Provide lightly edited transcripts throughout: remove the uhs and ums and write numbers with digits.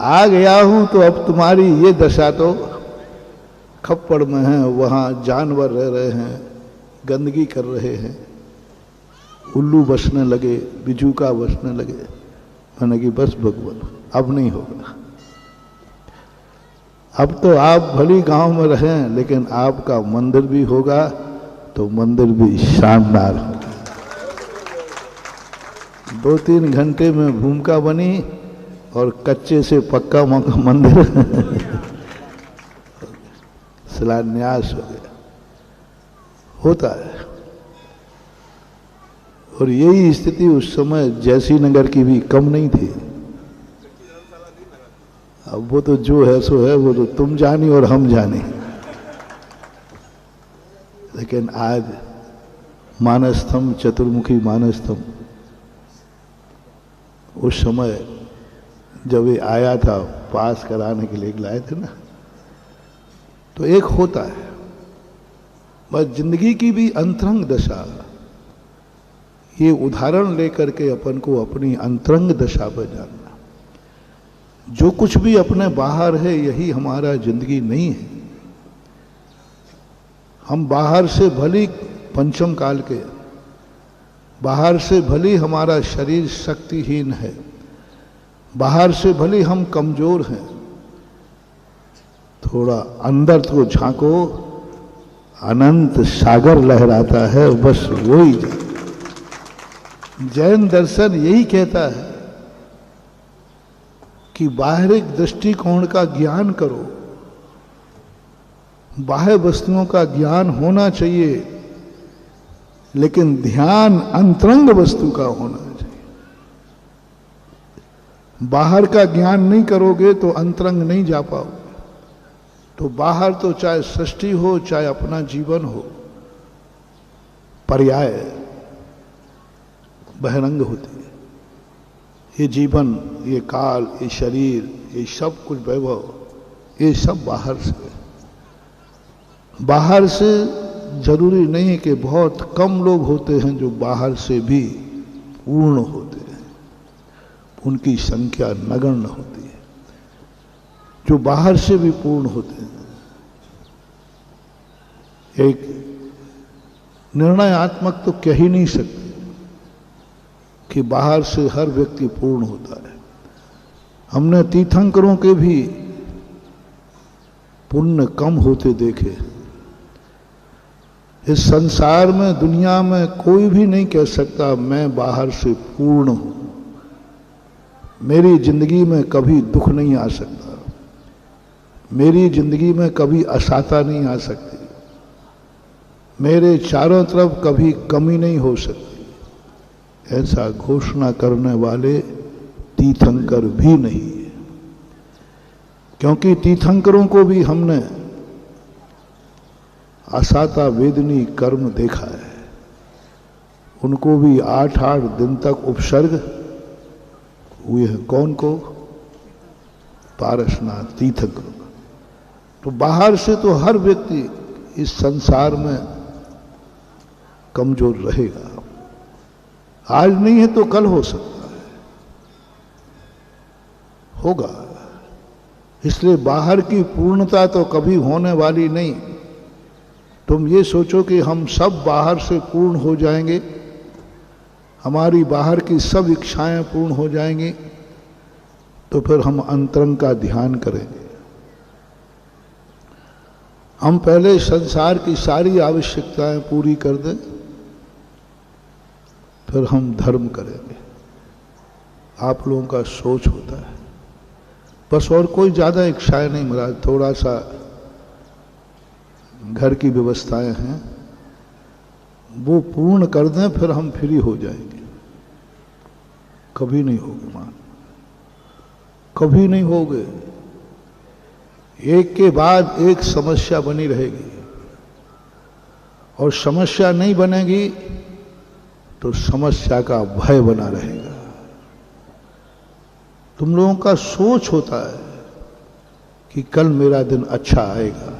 आ गया हूं तो अब तुम्हारी ये दशा तो खप्पड़ में है, वहां जानवर रह रहे हैं, गंदगी कर रहे हैं, उल्लू बसने लगे, बिजूका बसने लगे। मैंने कि बस भगवान अब नहीं होगा। अब तो आप भली गांव में रहें, लेकिन आपका मंदिर भी होगा तो मंदिर भी शानदार होगा। 2-3 घंटे में भूमिका बनी और कच्चे से पक्का मंदिर शिलान्यास हो गया। होता है। और यही स्थिति उस समय जैसी नगर की भी कम नहीं थी। अब वो तो जो है सो है, वो तो तुम जानी और हम जाने। लेकिन आज मानस्तंभ, चतुर्मुखी मानस्तंभ, उस समय जब ये आया था पास कराने के लिए लाए थे ना, तो एक होता है बस जिंदगी की भी अंतरंग दशा। ये उदाहरण लेकर के अपन को अपनी अंतरंग दशा पर जानना। जो कुछ भी अपने बाहर है यही हमारा जिंदगी नहीं है। हम बाहर से भली पंचम काल के, बाहर से भली हमारा शरीर शक्तिहीन है, बाहर से भली हम कमजोर हैं, थोड़ा अंदर तो झांको, अनंत सागर लहराता है, बस वही। जैन दर्शन यही कहता है कि बाहरिक दृष्टिकोण का ज्ञान करो, बाह्य वस्तुओं का ज्ञान होना चाहिए, लेकिन ध्यान अंतरंग वस्तु का होना चाहिए। बाहर का ज्ञान नहीं करोगे तो अंतरंग नहीं जा पाओगे। तो बाहर तो चाहे सृष्टि हो, चाहे अपना जीवन हो, पर्याय बहिरंग होती है। ये जीवन, ये काल, ये शरीर, ये सब कुछ वैभव, ये सब बाहर से जरूरी नहीं कि बहुत कम लोग होते हैं जो बाहर से भी पूर्ण होते हैं, उनकी संख्या नगण्य होती है। जो बाहर से भी पूर्ण होते हैं, एक निर्णयात्मक तो कह ही नहीं सकते कि बाहर से हर व्यक्ति पूर्ण होता है। हमने तीर्थंकरों के भी पुण्य कम होते देखे। इस संसार में, दुनिया में कोई भी नहीं कह सकता मैं बाहर से पूर्ण हूं। मेरी जिंदगी में कभी दुख नहीं आ सकता, मेरी जिंदगी में कभी असाता नहीं आ सकती, मेरे चारों तरफ कभी कमी नहीं हो सकती। ऐसा घोषणा करने वाले तीर्थंकर भी नहीं है, क्योंकि तीर्थंकरों को भी हमने असाता वेदनी कर्म देखा है। उनको भी 8-8 दिन तक उपसर्ग हुए हैं। कौन को? पारसनाथ तीर्थंकर। तो बाहर से तो हर व्यक्ति इस संसार में कमजोर रहेगा। आज नहीं है तो कल हो सकता है, होगा। इसलिए बाहर की पूर्णता तो कभी होने वाली नहीं। तुम ये सोचो कि हम सब बाहर से पूर्ण हो जाएंगे, हमारी बाहर की सब इच्छाएं पूर्ण हो जाएंगी, तो फिर हम अंतरंग का ध्यान करेंगे। हम पहले संसार की सारी आवश्यकताएं पूरी कर दें, फिर हम धर्म करेंगे। आप लोगों का सोच होता है बस, और कोई ज्यादा इच्छाएं नहीं। महाराज थोड़ा सा घर की व्यवस्थाएं हैं, वो पूर्ण कर दें, फिर हम फ्री हो जाएंगे। कभी नहीं होगे मान, कभी नहीं होगे। एक के बाद एक समस्या बनी रहेगी, और समस्या नहीं बनेगी तो समस्या का भय बना रहेगा। तुम लोगों का सोच होता है कि कल मेरा दिन अच्छा आएगा,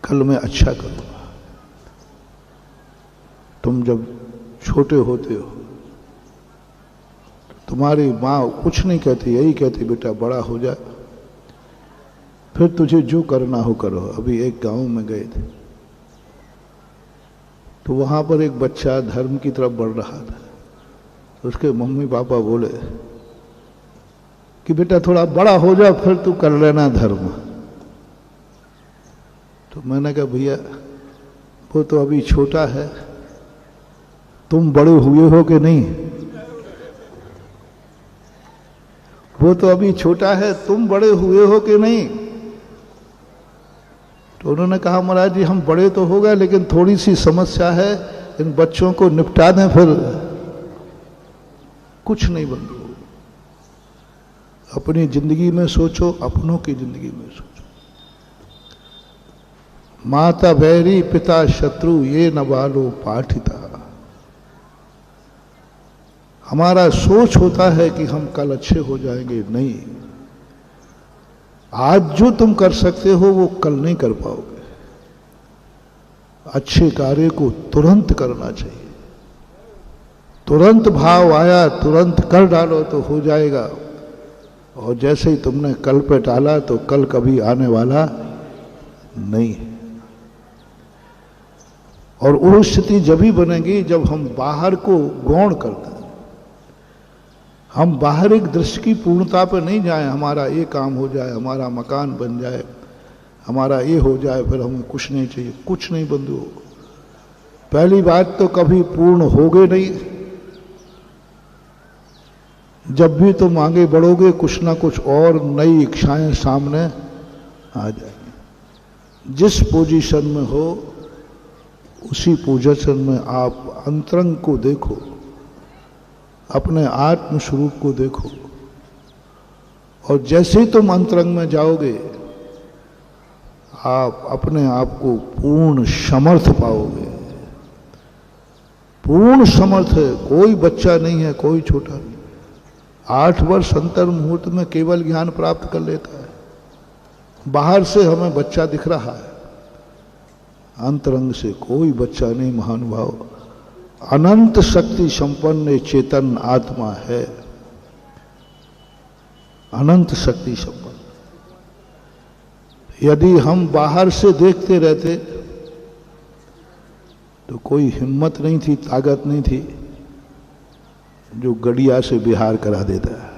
कल मैं अच्छा करूंगा। तुम जब छोटे होते हो तुम्हारी माँ कुछ नहीं कहती, यही कहती बेटा बड़ा हो जाए, फिर तुझे जो करना हो करो। अभी एक गांव में गए थे तो वहां पर एक बच्चा धर्म की तरफ बढ़ रहा था। तो उसके मम्मी पापा बोले कि बेटा थोड़ा बड़ा हो जा, फिर तू कर लेना धर्म। तो मैंने कहा भैया वो तो अभी छोटा है, तुम बड़े हुए हो कि नहीं? वो तो अभी छोटा है, तुम बड़े हुए हो कि नहीं? तो उन्होंने कहा महाराज जी हम बड़े तो हो गए, लेकिन थोड़ी सी समस्या है, इन बच्चों को निपटा दें फिर कुछ नहीं बंधु। अपनी जिंदगी में सोचो, अपनों की जिंदगी में सोचो। माता बैरी पिता शत्रु ये न बालो पाठिता। हमारा सोच होता है कि हम कल अच्छे हो जाएंगे, नहीं। आज जो तुम कर सकते हो वो कल नहीं कर पाओगे। अच्छे कार्य को तुरंत करना चाहिए। तुरंत भाव आया, तुरंत कर डालो तो हो जाएगा। और जैसे ही तुमने कल पे डाला तो कल कभी आने वाला नहीं है। और वो स्थिति जब ही बनेगी जब हम बाहर को गौण करते हैं। हम बाहर एक दृश्य की पूर्णता पर नहीं जाएं, हमारा ये काम हो जाए, हमारा मकान बन जाए, हमारा ये हो जाए, फिर हमें कुछ नहीं चाहिए। कुछ नहीं बंधु। पहली बात तो कभी पूर्ण होगे नहीं। जब भी तुम आगे बढ़ोगे कुछ ना कुछ और नई इच्छाएं सामने आ जाएंगी। जिस पोजीशन में हो उसी पोजीशन में आप अंतरंग को देखो, अपने आत्म स्वरूप को देखो। और जैसे ही तुम अंतरंग में जाओगे आप अपने आप को पूर्ण समर्थ पाओगे। पूर्ण समर्थ है, कोई बच्चा नहीं है, कोई छोटा नहीं। 8 वर्ष अंतर मुहूर्त में केवल ज्ञान प्राप्त कर लेता है। बाहर से हमें बच्चा दिख रहा है, अंतरंग से कोई बच्चा नहीं। महानुभाव अनंत शक्ति संपन्न चेतन आत्मा है, अनंत शक्ति संपन्न। यदि हम बाहर से देखते रहते तो कोई हिम्मत नहीं थी, ताकत नहीं थी जो गड़िया से बिहार करा देता है।